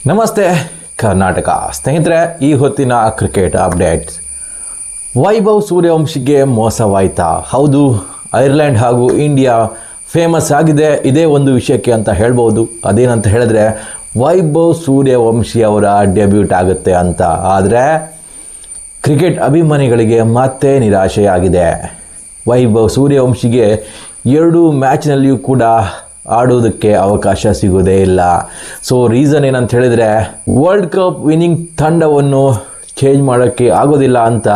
ನಮಸ್ತೆ ಕರ್ನಾಟಕ ಸ್ನೇಹಿತರೆ, ಈ ಹೊತ್ತಿನ ಕ್ರಿಕೆಟ್ ಅಪ್ಡೇಟ್ಸ್. ವೈಭವ್ ಸೂರ್ಯವಂಶಿಗೆ ಮೋಸವಾಯ್ತಾ? ಹೌದು, ಐರ್ಲೆಂಡ್ ಹಾಗೂ ಇಂಡಿಯಾ ಫೇಮಸ್ ಆಗಿದೆ ಇದೇ ಒಂದು ವಿಷಯಕ್ಕೆ ಅಂತ ಹೇಳ್ಬೋದು. ಅದೇನಂತ ಹೇಳಿದ್ರೆ ವೈಭವ್ ಸೂರ್ಯವಂಶಿ ಅವರ ಡೆಬ್ಯೂಟ್ ಆಗುತ್ತೆ ಅಂತ. ಆದರೆ ಕ್ರಿಕೆಟ್ ಅಭಿಮಾನಿಗಳಿಗೆ ಮತ್ತೆ ನಿರಾಶೆಯಾಗಿದೆ. ವೈಭವ್ ಸೂರ್ಯವಂಶಿಗೆ 2 ಮ್ಯಾಚ್ನಲ್ಲಿಯೂ ಕೂಡ ಆಡೋದಕ್ಕೆ ಅವಕಾಶ ಸಿಗೋದೇ ಇಲ್ಲ. ಸೊ ರೀಸನ್ ಏನಂತ ಹೇಳಿದರೆ ವರ್ಲ್ಡ್ ಕಪ್ ವಿನ್ನಿಂಗ್ ತಂಡವನ್ನು ಚೇಂಜ್ ಮಾಡೋಕ್ಕೆ ಆಗೋದಿಲ್ಲ ಅಂತ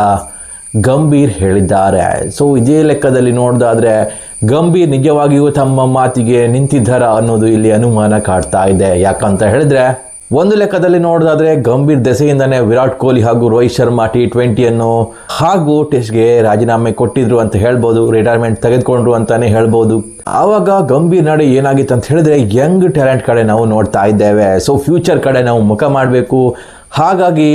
ಗಂಭೀರ್ ಹೇಳಿದ್ದಾರೆ. ಸೊ ಇದೇ ಲೆಕ್ಕದಲ್ಲಿ ನೋಡೋದಾದರೆ ಗಂಭೀರ್ ನಿಜವಾಗಿಯೂ ತಮ್ಮ ಮಾತಿಗೆ ನಿಂತಿದ್ದಾರಾ ಅನ್ನೋದು ಇಲ್ಲಿ ಅನುಮಾನ ಕಾಡ್ತಾ ಇದೆ. ಯಾಕಂತ ಹೇಳಿದ್ರೆ ಒಂದು ಲೆಕ್ಕದಲ್ಲಿ ನೋಡೋದಾದ್ರೆ ಗಂಭೀರ್ ದೆಸೆಯಿಂದನೇ ವಿರಾಟ್ ಕೊಹ್ಲಿ ಹಾಗೂ ರೋಹಿತ್ ಶರ್ಮಾ T20 ಹಾಗೂ ಟೆಸ್ಟ್ಗೆ ರಾಜೀನಾಮೆ ಕೊಟ್ಟಿದ್ರು ಅಂತ ಹೇಳ್ಬೋದು, ರಿಟೈರ್ಮೆಂಟ್ ತೆಗೆದುಕೊಂಡ್ರು ಅಂತಾನೆ ಹೇಳ್ಬೋದು. ಆವಾಗ ಗಂಭೀರ್ ನಡೆ ಏನಾಗಿತ್ತು ಅಂತ ಹೇಳಿದ್ರೆ ಯಂಗ್ ಟ್ಯಾಲೆಂಟ್ ಕಡೆ ನಾವು ನೋಡ್ತಾ ಇದ್ದೇವೆ. ಸೊ ಫ್ಯೂಚರ್ ಕಡೆ ನಾವು ಮುಖ ಮಾಡಬೇಕು. ಹಾಗಾಗಿ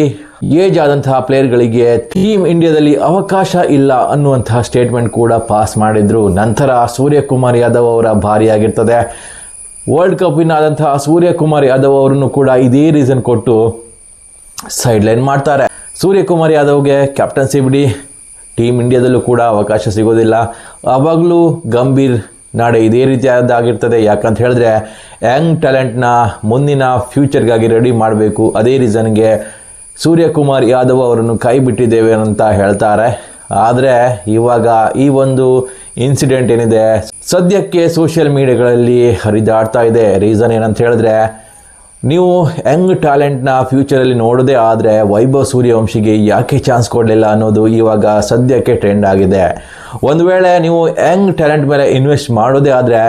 ಏಜ್ ಆದಂತಹ ಪ್ಲೇಯರ್ಗಳಿಗೆ ಟೀಮ್ ಇಂಡಿಯಾದಲ್ಲಿ ಅವಕಾಶ ಇಲ್ಲ ಅನ್ನುವಂತಹ ಸ್ಟೇಟ್ಮೆಂಟ್ ಕೂಡ ಪಾಸ್ ಮಾಡಿದ್ರು. ನಂತರ ಸೂರ್ಯಕುಮಾರ್ ಯಾದವ್ ಅವರ ಭಾರಿಯಾಗಿರ್ತದೆ. ವರ್ಲ್ಡ್ ಕಪ್ ವಿನ್ ಆದಂತಹ ಸೂರ್ಯಕುಮಾರ್ ಯಾದವ್ ಅವರನ್ನು ಕೂಡ ಇದೇ ರೀಸನ್ ಕೊಟ್ಟು ಸೈಡ್ ಲೈನ್ ಮಾಡ್ತಾರೆ. ಸೂರ್ಯಕುಮಾರ್ ಯಾದವ್ಗೆ ಕ್ಯಾಪ್ಟನ್ಸಿ ಬಿಡಿ, ಟೀಮ್ ಇಂಡಿಯಾದಲ್ಲೂ ಕೂಡ ಅವಕಾಶ ಸಿಗೋದಿಲ್ಲ. ಆವಾಗಲೂ ಗಂಭೀರ್ ನಾಡೆ ಇದೇ ರೀತಿಯಾದಾಗಿರ್ತದೆ. ಯಾಕಂತ ಹೇಳಿದ್ರೆ ಯಂಗ್ ಟ್ಯಾಲೆಂಟ್ನ ಮುಂದಿನ ಫ್ಯೂಚರ್ಗಾಗಿ ರೆಡಿ ಮಾಡಬೇಕು. ಅದೇ ರೀಸನ್ಗೆ ಸೂರ್ಯಕುಮಾರ್ ಯಾದವ್ ಅವರನ್ನು ಕೈ ಬಿಟ್ಟಿದ್ದೇವೆ ಅಂತ ಹೇಳ್ತಾರೆ. ಆದರೆ ಇವಾಗ ಈ ಒಂದು ಇನ್ಸಿಡೆಂಟ್ ಏನಿದೆ ಸದ್ಯಕ್ಕೆ ಸೋಷಿಯಲ್ ಮೀಡಿಯಾಗಳಲ್ಲಿ ಹರಿದಾಡ್ತಾ ಇದೆ. ರೀಸನ್ ಏನಂತ ಹೇಳಿದ್ರೆ ನೀವು ಯಂಗ್ ಟ್ಯಾಲೆಂಟ್ನ ಫ್ಯೂಚರಲ್ಲಿ ನೋಡೋದೇ ಆದರೆ ವೈಭವ್ ಸೂರ್ಯವಂಶಿಗೆ ಯಾಕೆ ಚಾನ್ಸ್ ಕೊಡಲಿಲ್ಲ ಅನ್ನೋದು ಇವಾಗ ಸದ್ಯಕ್ಕೆ ಟ್ರೆಂಡ್ ಆಗಿದೆ. ಒಂದು ವೇಳೆ ನೀವು ಯಂಗ್ ಟ್ಯಾಲೆಂಟ್ ಮೇಲೆ ಇನ್ವೆಸ್ಟ್ ಮಾಡೋದೇ ಆದರೆ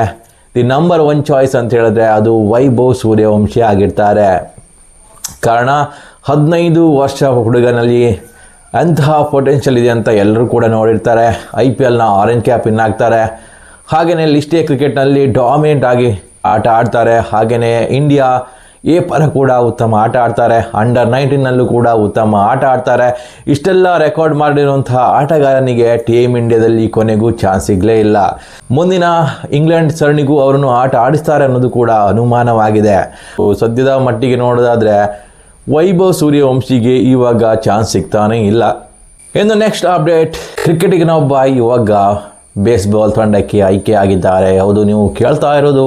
ದಿ ನಂಬರ್ 1 ಚಾಯ್ಸ್ ಅಂತ ಹೇಳಿದ್ರೆ ಅದು ವೈಭವ್ ಸೂರ್ಯವಂಶಿ ಆಗಿರ್ತಾರೆ. ಕಾರಣ 15 ವರ್ಷ ಹುಡುಗನಲ್ಲಿ ಅಂತಹ ಪೊಟೆನ್ಷಿಯಲ್ ಇದೆ ಅಂತ ಎಲ್ಲರೂ ಕೂಡ ನೋಡಿರ್ತಾರೆ. IPLನ ಆರೆಂಜ್ ಕ್ಯಾಪ್ ವಿನ್ ಆಗ್ತಾರೆ. ಹಾಗೆಯೇ ಲಿಸ್ಟ್ ಎ ಕ್ರಿಕೆಟ್ನಲ್ಲಿ ಡಾಮಿನೆಂಟ್ ಆಗಿ ಆಟ ಆಡ್ತಾರೆ. ಹಾಗೆಯೇ ಇಂಡಿಯಾ ಎ ಪರ ಕೂಡ ಉತ್ತಮ ಆಟ ಆಡ್ತಾರೆ. ಅಂಡರ್ 19ನಲ್ಲೂ ಕೂಡ ಉತ್ತಮ ಆಟ ಆಡ್ತಾರೆ. ಇಷ್ಟೆಲ್ಲ ರೆಕಾರ್ಡ್ ಮಾಡಿರುವಂತಹ ಆಟಗಾರನಿಗೆ ಟೀಮ್ ಇಂಡಿಯಾದಲ್ಲಿ ಕೊನೆಗೂ ಚಾನ್ಸ್ ಸಿಗಲೇ ಇಲ್ಲ. ಮುಂದಿನ ಇಂಗ್ಲೆಂಡ್ ಸರಣಿಗೂ ಅವರನ್ನು ಆಟ ಆಡಿಸ್ತಾರೆ ಅನ್ನೋದು ಕೂಡ ಅನುಮಾನವಾಗಿದೆ. ಸದ್ಯದ ಮಟ್ಟಿಗೆ ನೋಡೋದಾದರೆ ವೈಭವ್ ಸೂರ್ಯವಂಶಿಗೆ ಇವಾಗ ಚಾನ್ಸ್ ಸಿಗ್ತಾನೆ ಇಲ್ಲ. ಇನ್ನು ನೆಕ್ಸ್ಟ್ ಅಪ್ಡೇಟ್, ಕ್ರಿಕೆಟಿಗನೊಬ್ಬ ಇವಾಗ ಬೇಸ್ಬಾಲ್ ತಂಡಕ್ಕೆ ಆಯ್ಕೆ ಆಗಿದ್ದಾರೆ. ಹೌದು, ನೀವು ಕೇಳ್ತಾ ಇರೋದು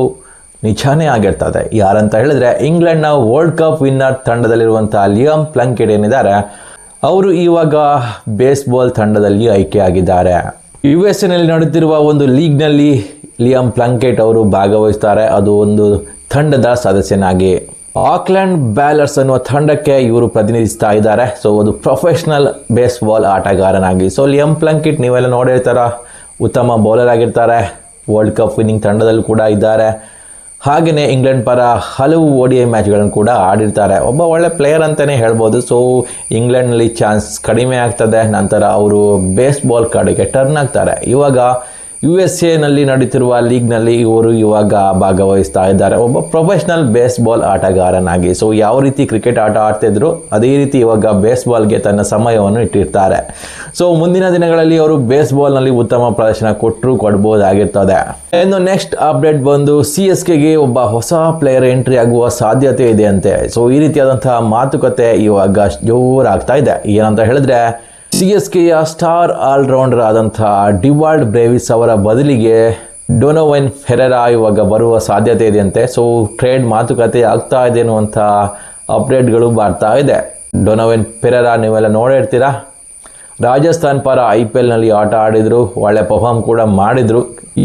ನಿಜಾನೇ ಆಗಿರ್ತದೆ. ಯಾರಂತ ಹೇಳಿದ್ರೆ ಇಂಗ್ಲೆಂಡ್ನ ವರ್ಲ್ಡ್ ಕಪ್ ವಿನ್ನರ್ ತಂಡದಲ್ಲಿರುವಂಥ ಲಿಯಮ್ ಪ್ಲಂಕೆಟ್ ಏನಿದ್ದಾರೆ ಅವರು ಇವಾಗ ಬೇಸ್ಬಾಲ್ ತಂಡದಲ್ಲಿ ಆಯ್ಕೆ ಆಗಿದ್ದಾರೆ. USA ನಡೆಯುತ್ತಿರುವ ಒಂದು ಲೀಗ್ನಲ್ಲಿ ಲಿಯಮ್ ಪ್ಲಂಕೆಟ್ ಅವರು ಭಾಗವಹಿಸ್ತಾರೆ. ಅದು ಒಂದು ತಂಡದ ಸದಸ್ಯನಾಗಿ. ಆಕ್ಲೆಂಡ್ ಬ್ಯಾಲರ್ಸ್ ಅನ್ನುವ ತಂಡಕ್ಕೆ ಇವರು ಪ್ರತಿನಿಧಿಸ್ತಾ ಇದ್ದಾರೆ. ಸೊ ಅದು ಪ್ರೊಫೆಷನಲ್ ಬೇಸ್ಬಾಲ್ ಆಟಗಾರನಾಗಿ. ಸೊ ಲಿಯಮ್ ಪ್ಲಂಕೆಟ್ ನೀವೆಲ್ಲ ನೋಡಿರ್ತಾರ, ಉತ್ತಮ ಬೌಲರ್ ಆಗಿರ್ತಾರೆ. ವರ್ಲ್ಡ್ ಕಪ್ ವಿನ್ನಿಂಗ್ ತಂಡದಲ್ಲೂ ಕೂಡ ಇದ್ದಾರೆ. ಹಾಗೆಯೇ ಇಂಗ್ಲೆಂಡ್ ಪರ ಹಲವು ODI ಮ್ಯಾಚ್ಗಳನ್ನು ಕೂಡ ಆಡಿರ್ತಾರೆ. ಒಬ್ಬ ಒಳ್ಳೆ ಪ್ಲೇಯರ್ ಅಂತಲೇ ಹೇಳ್ಬೋದು. ಸೊ ಇಂಗ್ಲೆಂಡ್ನಲ್ಲಿ ಚಾನ್ಸ್ ಕಡಿಮೆ ಆಗ್ತದೆ. ನಂತರ ಅವರು ಬೇಸ್ಬಾಲ್ ಕಡೆಗೆ ಟರ್ನ್ ಆಗ್ತಾರೆ. ಇವಾಗ USA ನಡೆಯುತ್ತಿರುವ ಲೀಗ್ನಲ್ಲಿ ಇವರು ಇವಾಗ ಭಾಗವಹಿಸ್ತಾ ಇದ್ದಾರೆ, ಒಬ್ಬ ಪ್ರೊಫೆಷನಲ್ ಬೇಸ್ಬಾಲ್ ಆಟಗಾರನಾಗಿ. ಸೊ ಯಾವ ರೀತಿ ಕ್ರಿಕೆಟ್ ಆಟ ಆಡ್ತಿದ್ರು ಅದೇ ರೀತಿ ಇವಾಗ ಬೇಸ್ಬಾಲ್ಗೆ ತನ್ನ ಸಮಯವನ್ನು ಇಟ್ಟಿರ್ತಾರೆ. ಸೊ ಮುಂದಿನ ದಿನಗಳಲ್ಲಿ ಅವರು ಬೇಸ್ಬಾಲ್ನಲ್ಲಿ ಉತ್ತಮ ಪ್ರದರ್ಶನ ಕೊಡ್ಬೋದಾಗಿರ್ತದೆ. ಇನ್ನು ನೆಕ್ಸ್ಟ್ ಅಪ್ಡೇಟ್ ಬಂದು CSKಗೆ ಒಬ್ಬ ಹೊಸ ಪ್ಲೇಯರ್ ಎಂಟ್ರಿ ಆಗುವ ಸಾಧ್ಯತೆ ಇದೆ ಅಂತೆ. ಸೊ ಈ ರೀತಿಯಾದಂತಹ ಮಾತುಕತೆ ಇವಾಗ ಜೋರಾಗ್ತಾ ಇದೆ. ಏನಂತ ಹೇಳಿದ್ರೆ CSKಯ ಸ್ಟಾರ್ ಆಲ್ರೌಂಡರ್ ಆದಂತಹ ಡಿವಾಲ್ಡ್ ಬ್ರೇವಿಸ್ ಅವರ ಬದಲಿಗೆ ಡೊನೋವನ್ ಫೆರೆರಾ ಇವಾಗ ಬರುವ ಸಾಧ್ಯತೆ ಇದೆಯಂತೆ. ಸೊ ಟ್ರೇಡ್ ಮಾತುಕತೆ ಆಗ್ತಾ ಇದೆ ಅನ್ನುವಂಥ ಅಪ್ಡೇಟ್ಗಳು ಬರ್ತಾ ಇದೆ. ಡೊನೋವನ್ ಫೆರೆರಾ ನೀವೆಲ್ಲ ನೋಡಿರ್ತೀರಾ, ರಾಜಸ್ಥಾನ್ ಪರ IPLನಲ್ಲಿ ಆಟ ಆಡಿದ್ರು, ಒಳ್ಳೆ ಪರ್ಫಾರ್ಮ್ ಕೂಡ ಮಾಡಿದ್ರು.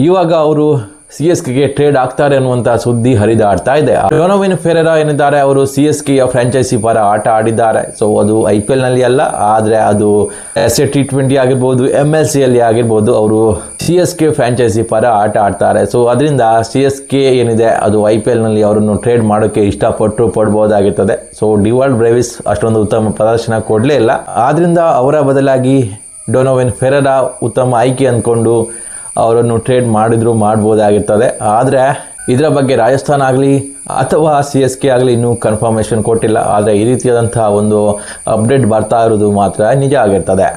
ಇವಾಗ ಅವರು CSKಗೆ ಟ್ರೇಡ್ ಆಗ್ತಾರೆ ಅನ್ನುವಂಥ ಸುದ್ದಿ ಹರಿದಾಡ್ತಾ ಇದೆ. ಡೊನೋವನ್ ಫೆರೆರಾ ಏನಿದ್ದಾರೆ ಅವರು CSKಯ ಫ್ರಾಂಚೈಸಿ ಪರ ಆಟ ಆಡಿದ್ದಾರೆ. ಸೊ ಅದು IPLನಲ್ಲಿ ಅಲ್ಲ, ಆದರೆ ಅದು T20 ಆಗಿರ್ಬೋದು, MLCಯಲ್ಲಿ ಆಗಿರ್ಬೋದು, ಅವರು CSK ಫ್ರಾಂಚೈಸಿ ಪರ ಆಟ ಆಡ್ತಾರೆ. ಸೊ ಅದರಿಂದ CSK ಏನಿದೆ ಅದು IPLನಲ್ಲಿ ಅವರನ್ನು ಟ್ರೇಡ್ ಮಾಡೋಕ್ಕೆ ಪಡ್ಬೋದಾಗಿರ್ತದೆ. ಸೊ ಡಿವಾಲ್ಡ್ ಬ್ರೇವಿಸ್ ಅಷ್ಟೊಂದು ಉತ್ತಮ ಪ್ರದರ್ಶನ ಕೊಡಲೇ ಇಲ್ಲ. ಆದ್ದರಿಂದ ಅವರ ಬದಲಾಗಿ ಡೊನೋವನ್ ಫೆರೆರಾ ಉತ್ತಮ ಆಯ್ಕೆ ಅಂದ್ಕೊಂಡು ಅವರನ್ನು ಟ್ರೇಡ್ ಮಾಡ್ಬೋದಾಗಿರ್ತದೆ. ಆದರೆ ಇದರ ಬಗ್ಗೆ ರಾಜಸ್ಥಾನ್ ಆಗಲಿ ಅಥವಾ CSK ಆಗಲಿ ಇನ್ನೂ ಕನ್ಫರ್ಮೇಷನ್ ಕೊಟ್ಟಿಲ್ಲ. ಆದರೆ ಈ ರೀತಿಯಾದಂತಹ ಒಂದು ಅಪ್ಡೇಟ್ ಬರ್ತಾ ಇರೋದು ಮಾತ್ರ ನಿಜ ಆಗಿರ್ತದೆ.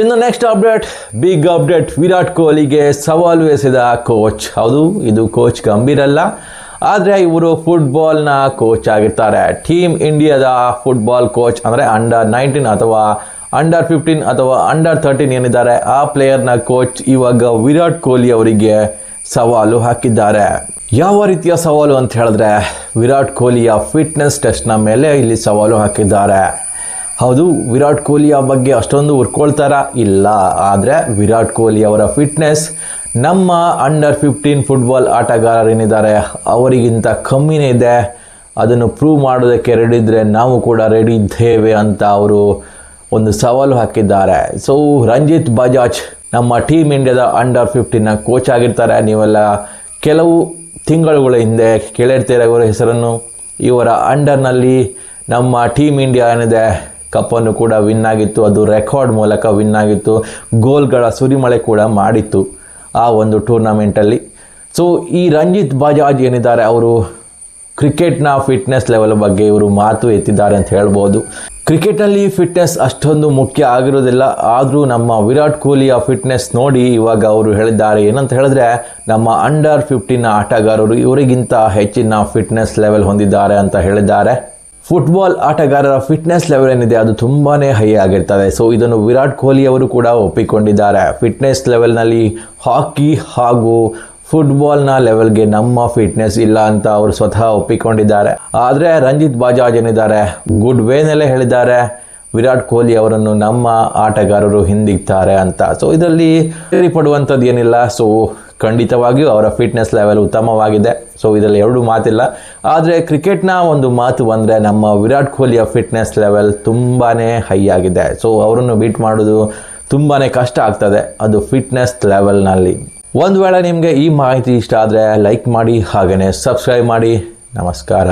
ಇನ್ನು next update, big update, Virat ಕೊಹ್ಲಿಗೆ ಸವಾಲು ಎಸೆದ ಕೋಚ್. ಹೌದು, ಇದು ಕೋಚ್ ಗಂಭೀರ್ ಅಲ್ಲ, ಆದರೆ ಇವರು ಫುಟ್ಬಾಲ್ನ ಕೋಚ್ ಆಗಿರ್ತಾರೆ. ಟೀಮ್ ಇಂಡಿಯಾದ ಫುಟ್ಬಾಲ್ ಕೋಚ್ ಅಂದರೆ ಅಂಡರ್-19 ಅಥವಾ ಅಂಡರ್-15 ಅಥವಾ ಅಂಡರ್-13 ಏನಿದ್ದಾರೆ ಆ ಪ್ಲೇಯರ್ನ ಕೋಚ್ ಇವಾಗ ವಿರಾಟ್ ಕೊಹ್ಲಿ ಅವರಿಗೆ ಸವಾಲು ಹಾಕಿದ್ದಾರೆ. ಯಾವ ರೀತಿಯ ಸವಾಲು ಅಂತ ಹೇಳಿದ್ರೆ ವಿರಾಟ್ ಕೊಹ್ಲಿಯ ಫಿಟ್ನೆಸ್ ಟೆಸ್ಟ್ನ ಮೇಲೆ ಇಲ್ಲಿ ಸವಾಲು ಹಾಕಿದ್ದಾರೆ. ಹೌದು, ವಿರಾಟ್ ಕೊಹ್ಲಿಯ ಬಗ್ಗೆ ಅಷ್ಟೊಂದು ಉರ್ಕೊಳ್ತಾರ ಇಲ್ಲ, ಆದರೆ ವಿರಾಟ್ ಕೊಹ್ಲಿ ಅವರ ಫಿಟ್ನೆಸ್ ನಮ್ಮ ಅಂಡರ್-15 ಫುಟ್ಬಾಲ್ ಆಟಗಾರರೇನಿದ್ದಾರೆ ಅವರಿಗಿಂತ ಕಮ್ಮಿನೇ ಇದೆ. ಅದನ್ನು ಪ್ರೂವ್ ಮಾಡೋದಕ್ಕೆ ರೆಡಿ ಇದ್ದರೆ ನಾವು ಕೂಡ ರೆಡಿ ಇದ್ದೇವೆ ಅಂತ ಅವರು ಒಂದು ಸವಾಲು ಹಾಕಿದ್ದಾರೆ. ಸೊ ರಂಜಿತ್ ಬಜಾಜ್ ನಮ್ಮ ಟೀಮ್ ಇಂಡಿಯಾದ ಅಂಡರ್-15ನ ಕೋಚ್ ಆಗಿರ್ತಾರೆ. ನೀವೆಲ್ಲ ಕೆಲವು ತಿಂಗಳುಗಳ ಹಿಂದೆ ಕೇಳಿರ್ತೀರ ಇವರ ಹೆಸರನ್ನು. ಇವರ ಅಂಡರ್ನಲ್ಲಿ ನಮ್ಮ ಟೀಮ್ ಇಂಡಿಯಾ ಏನಿದೆ ಕಪ್ಪನ್ನು ಕೂಡ ವಿನ್ ಆಗಿತ್ತು. ಅದು ರೆಕಾರ್ಡ್ ಮೂಲಕ ವಿನ್ ಆಗಿತ್ತು. ಗೋಲ್ಗಳ ಸುರಿಮಳೆ ಕೂಡ ಮಾಡಿತ್ತು ಆ ಒಂದು ಟೂರ್ನಮೆಂಟಲ್ಲಿ. ಸೊ ಈ ರಂಜಿತ್ ಬಜಾಜ್ ಏನಿದ್ದಾರೆ ಅವರು ಕ್ರಿಕೆಟ್ನ ಫಿಟ್ನೆಸ್ ಲೆವೆಲ್ ಬಗ್ಗೆ ಇವರು ಮಾತು ಎತ್ತಿದ್ದಾರೆ ಅಂತ ಹೇಳ್ಬೋದು. ಕ್ರಿಕೆಟಲ್ಲಿ ಫಿಟ್ನೆಸ್ ಅಷ್ಟೊಂದು ಮುಖ್ಯ ಆಗಿರೋದಿಲ್ಲ, ಆದರೂ ನಮ್ಮ ವಿರಾಟ್ ಕೊಹ್ಲಿಯ ಫಿಟ್ನೆಸ್ ನೋಡಿ ಇವಾಗ ಅವರು ಹೇಳಿದ್ದಾರೆ. ಏನಂತ ಹೇಳಿದ್ರೆ ನಮ್ಮ ಅಂಡರ್-15 ಆಟಗಾರರು ಇವರಿಗಿಂತ ಹೆಚ್ಚಿನ ಫಿಟ್ನೆಸ್ ಲೆವೆಲ್ ಹೊಂದಿದ್ದಾರೆ ಅಂತ ಹೇಳಿದ್ದಾರೆ. ಫುಟ್ಬಾಲ್ ಆಟಗಾರರ ಫಿಟ್ನೆಸ್ ಲೆವೆಲ್ ಏನಿದೆ ಅದು ತುಂಬಾ ಹೈ ಆಗಿರ್ತದೆ. ಸೊ ಇದನ್ನು ವಿರಾಟ್ ಕೊಹ್ಲಿ ಅವರು ಕೂಡ ಒಪ್ಪಿಕೊಂಡಿದ್ದಾರೆ. ಫಿಟ್ನೆಸ್ ಲೆವೆಲ್ನಲ್ಲಿ ಹಾಕಿ ಹಾಗೂ ಫುಟ್ಬಾಲ್ನ ಲೆವೆಲ್ಗೆ ನಮ್ಮ ಫಿಟ್ನೆಸ್ ಇಲ್ಲ ಅಂತ ಅವರು ಸ್ವತಃ ಒಪ್ಪಿಕೊಂಡಿದ್ದಾರೆ. ಆದರೆ ರಂಜಿತ್ ಬಜಾಜ್ ಏನಿದ್ದಾರೆ ಗುಡ್ ವೇನಲ್ಲೇ ಹೇಳಿದ್ದಾರೆ ವಿರಾಟ್ ಕೊಹ್ಲಿ ಅವರನ್ನು ನಮ್ಮ ಆಟಗಾರರು ಹಿಂದಿಗ್ತಾರೆ ಅಂತ. ಸೊ ಇದರಲ್ಲಿ ಪಡುವಂಥದ್ದು ಏನಿಲ್ಲ. ಸೊ ಖಂಡಿತವಾಗಿಯೂ ಅವರ ಫಿಟ್ನೆಸ್ ಲೆವೆಲ್ ಉತ್ತಮವಾಗಿದೆ. ಸೊ ಇದರಲ್ಲಿ ಎರಡು ಮಾತಿಲ್ಲ. ಆದರೆ ಕ್ರಿಕೆಟ್ನ ಒಂದು ಮಾತು ಬಂದರೆ ನಮ್ಮ ವಿರಾಟ್ ಕೊಹ್ಲಿಯ ಫಿಟ್ನೆಸ್ ಲೆವೆಲ್ ತುಂಬಾ ಹೈ ಆಗಿದೆ. ಸೊ ಅವರನ್ನು ಬೀಟ್ ಮಾಡೋದು ತುಂಬಾ ಕಷ್ಟ ಆಗ್ತದೆ, ಅದು ಫಿಟ್ನೆಸ್ ಲೆವೆಲ್ನಲ್ಲಿ. ಒಂದು ವೇಳೆ ನಿಮಗೆ ಈ ಮಾಹಿತಿ ಇಷ್ಟ ಆದರೆ ಲೈಕ್ ಮಾಡಿ, ಹಾಗೆಯೇ ಸಬ್ಸ್ಕ್ರೈಬ್ ಮಾಡಿ. ನಮಸ್ಕಾರ.